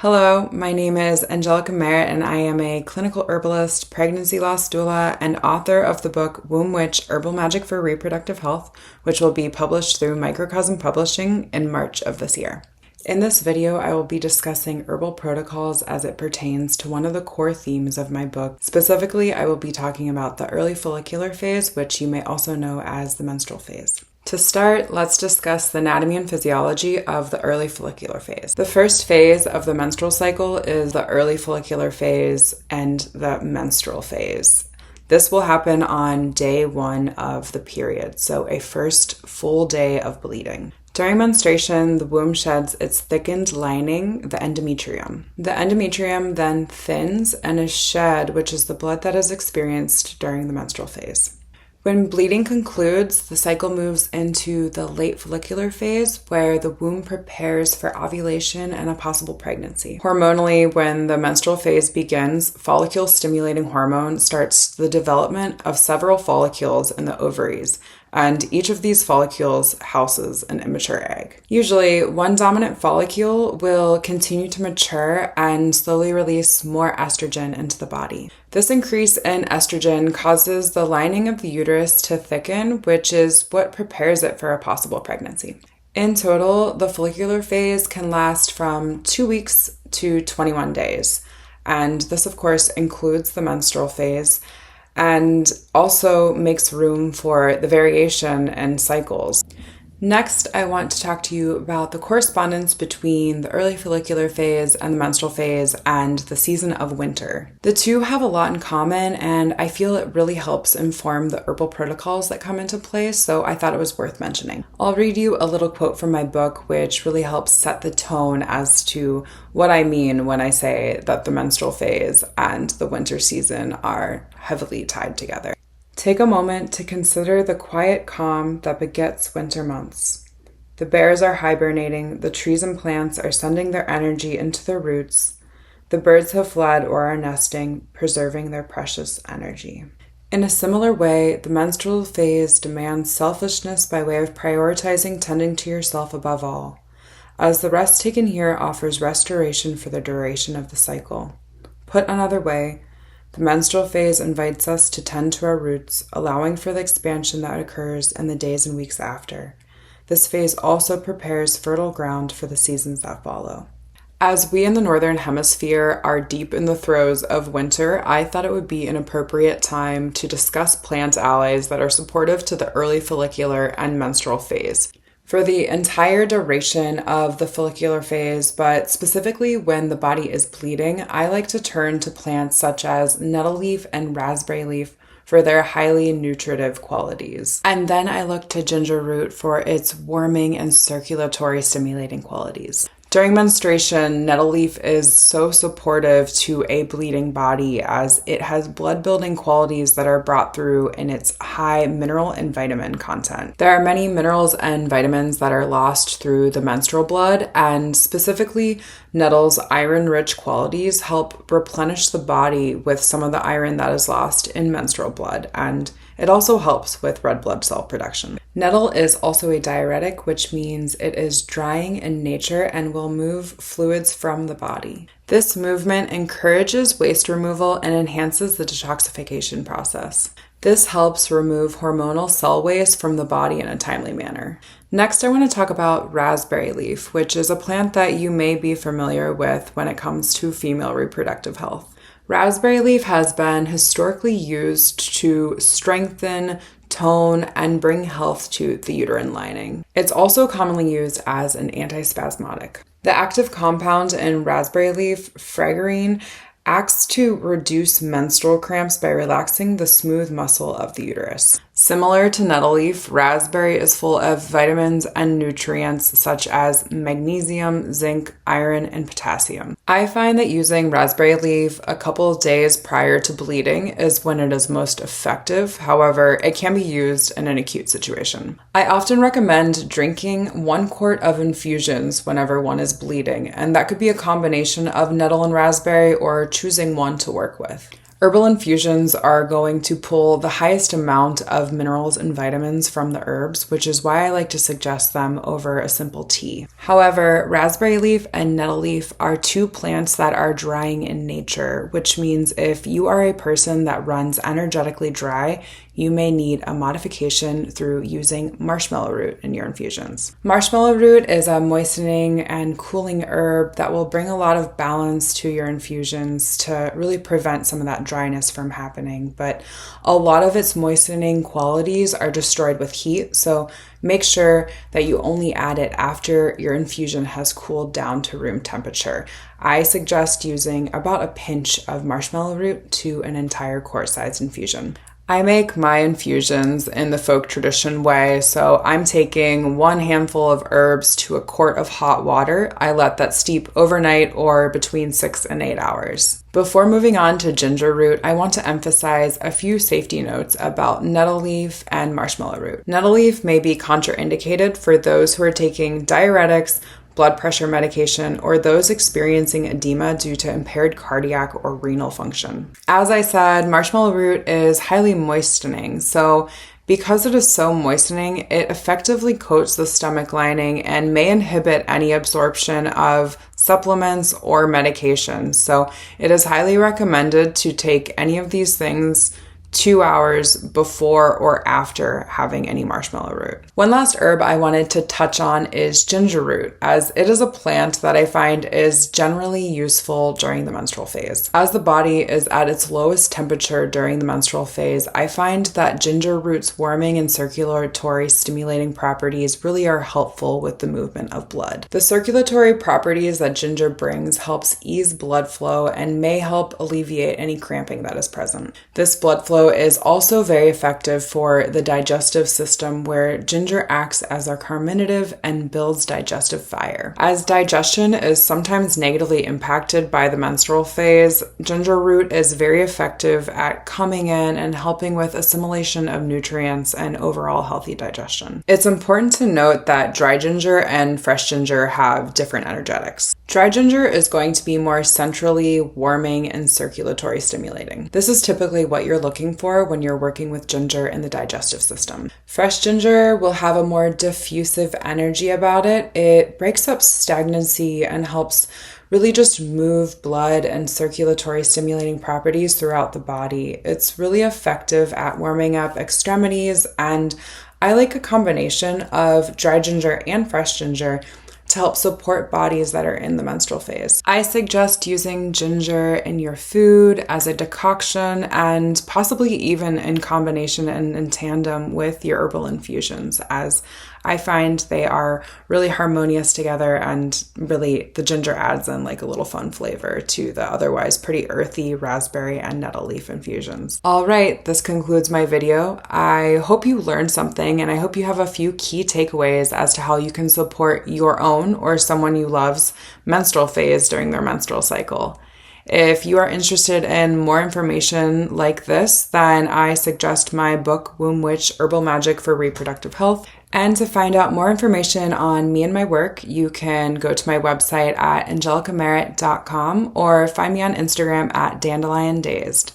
Hello, my name is Angelica Merritt, and I am a clinical herbalist, pregnancy loss doula, and author of the book Womb Witch: Herbal Magic for Reproductive Health, which will be published through Microcosm Publishing in March of this year. In this video, I will be discussing herbal protocols as it pertains to one of the core themes of my book. Specifically, I will be talking about the early follicular phase, which you may also know as the menstrual phase. To start, let's discuss the anatomy and physiology of the early follicular phase. The first phase of the menstrual cycle is the early follicular phase and the menstrual phase. This will happen on day 1 of the period, so a first full day of bleeding. During menstruation, the womb sheds its thickened lining, the endometrium. The endometrium then thins and is shed, which is the blood that is experienced during the menstrual phase. When bleeding concludes, the cycle moves into the late follicular phase, where the womb prepares for ovulation and a possible pregnancy. Hormonally, when the menstrual phase begins, follicle-stimulating hormone starts the development of several follicles in the ovaries, and each of these follicles houses an immature egg. Usually, one dominant follicle will continue to mature and slowly release more estrogen into the body. This increase in estrogen causes the lining of the uterus to thicken, which is what prepares it for a possible pregnancy. In total, the follicular phase can last from 2 weeks to 21 days, and this of course includes the menstrual phase, and also makes room for the variation in cycles. Next, I want to talk to you about the correspondence between the early follicular phase and the menstrual phase and the season of winter. The two have a lot in common, and I feel it really helps inform the herbal protocols that come into play, so I thought it was worth mentioning. I'll read you a little quote from my book, which really helps set the tone as to what I mean when I say that the menstrual phase and the winter season are heavily tied together. Take a moment to consider the quiet calm that begets winter months. The bears are hibernating, the trees and plants are sending their energy into their roots. The birds have fled or are nesting, preserving their precious energy. In a similar way, the menstrual phase demands selfishness by way of prioritizing tending to yourself above all, as the rest taken here offers restoration for the duration of the cycle. Put another way, the menstrual phase invites us to tend to our roots, allowing for the expansion that occurs in the days and weeks after. This phase also prepares fertile ground for the seasons that follow. As we in the Northern Hemisphere are deep in the throes of winter, I thought it would be an appropriate time to discuss plant allies that are supportive to the early follicular and menstrual phase. For the entire duration of the follicular phase, but specifically when the body is bleeding, I like to turn to plants such as nettle leaf and raspberry leaf for their highly nutritive qualities. And then I look to ginger root for its warming and circulatory stimulating qualities. During menstruation, nettle leaf is so supportive to a bleeding body as it has blood-building qualities that are brought through in its high mineral and vitamin content. There are many minerals and vitamins that are lost through the menstrual blood, and specifically, nettle's iron-rich qualities help replenish the body with some of the iron that is lost in menstrual blood, and it also helps with red blood cell production. Nettle is also a diuretic, which means it is drying in nature and will move fluids from the body. This movement encourages waste removal and enhances the detoxification process. This helps remove hormonal cell waste from the body in a timely manner. Next, I want to talk about raspberry leaf, which is a plant that you may be familiar with when it comes to female reproductive health. Raspberry leaf has been historically used to strengthen, tone, and bring health to the uterine lining. It's also commonly used as an antispasmodic. The active compound in raspberry leaf, fragrine, acts to reduce menstrual cramps by relaxing the smooth muscle of the uterus. Similar to nettle leaf, raspberry is full of vitamins and nutrients such as magnesium, zinc, iron, and potassium. I find that using raspberry leaf a couple of days prior to bleeding is when it is most effective. However, it can be used in an acute situation. I often recommend drinking 1 quart of infusions whenever one is bleeding, and that could be a combination of nettle and raspberry or choosing one to work with. Herbal infusions are going to pull the highest amount of minerals and vitamins from the herbs, which is why I like to suggest them over a simple tea. However, raspberry leaf and nettle leaf are two plants that are drying in nature, which means if you are a person that runs energetically dry, you may need a modification through using marshmallow root in your infusions. Marshmallow root is a moistening and cooling herb that will bring a lot of balance to your infusions to really prevent some of that dryness from happening. But a lot of its moistening qualities are destroyed with heat, so make sure that you only add it after your infusion has cooled down to room temperature. I suggest using about a pinch of marshmallow root to an entire quart-sized infusion. I make my infusions in the folk tradition way, so I'm taking 1 handful of herbs to a quart of hot water. I let that steep overnight or between 6 and 8 hours. Before moving on to ginger root, I want to emphasize a few safety notes about nettle leaf and marshmallow root. Nettle leaf may be contraindicated for those who are taking diuretics, blood pressure medication, or those experiencing edema due to impaired cardiac or renal function. As I said, marshmallow root is highly moistening, so because it is so moistening, it effectively coats the stomach lining and may inhibit any absorption of supplements or medications. So it is highly recommended to take any of these things 2 hours before or after having any marshmallow root. One last herb I wanted to touch on is ginger root, as it is a plant that I find is generally useful during the menstrual phase. As the body is at its lowest temperature during the menstrual phase, I find that ginger root's warming and circulatory stimulating properties really are helpful with the movement of blood. The circulatory properties that ginger brings helps ease blood flow and may help alleviate any cramping that is present. This blood flow is also very effective for the digestive system, where ginger acts as a carminative and builds digestive fire. As digestion is sometimes negatively impacted by the menstrual phase, ginger root is very effective at coming in and helping with assimilation of nutrients and overall healthy digestion. It's important to note that dry ginger and fresh ginger have different energetics. Dry ginger is going to be more centrally warming and circulatory stimulating. This is typically what you're looking for when you're working with ginger in the digestive system. Fresh ginger will have a more diffusive energy about it. It breaks up stagnancy and helps really just move blood and circulatory stimulating properties throughout the body. It's really effective at warming up extremities, and I like a combination of dry ginger and fresh ginger to help support bodies that are in the menstrual phase. I suggest using ginger in your food as a decoction, and possibly even in combination and in tandem with your herbal infusions, as I find they are really harmonious together, and really the ginger adds in like a little fun flavor to the otherwise pretty earthy raspberry and nettle leaf infusions. All right, this concludes my video. I hope you learned something, and I hope you have a few key takeaways as to how you can support your own or someone you love's menstrual phase during their menstrual cycle. If you are interested in more information like this, then I suggest my book, Womb Witch, Herbal Magic for Reproductive Health. And to find out more information on me and my work, you can go to my website at angelicamerritt.com or find me on Instagram at dandeliondazed.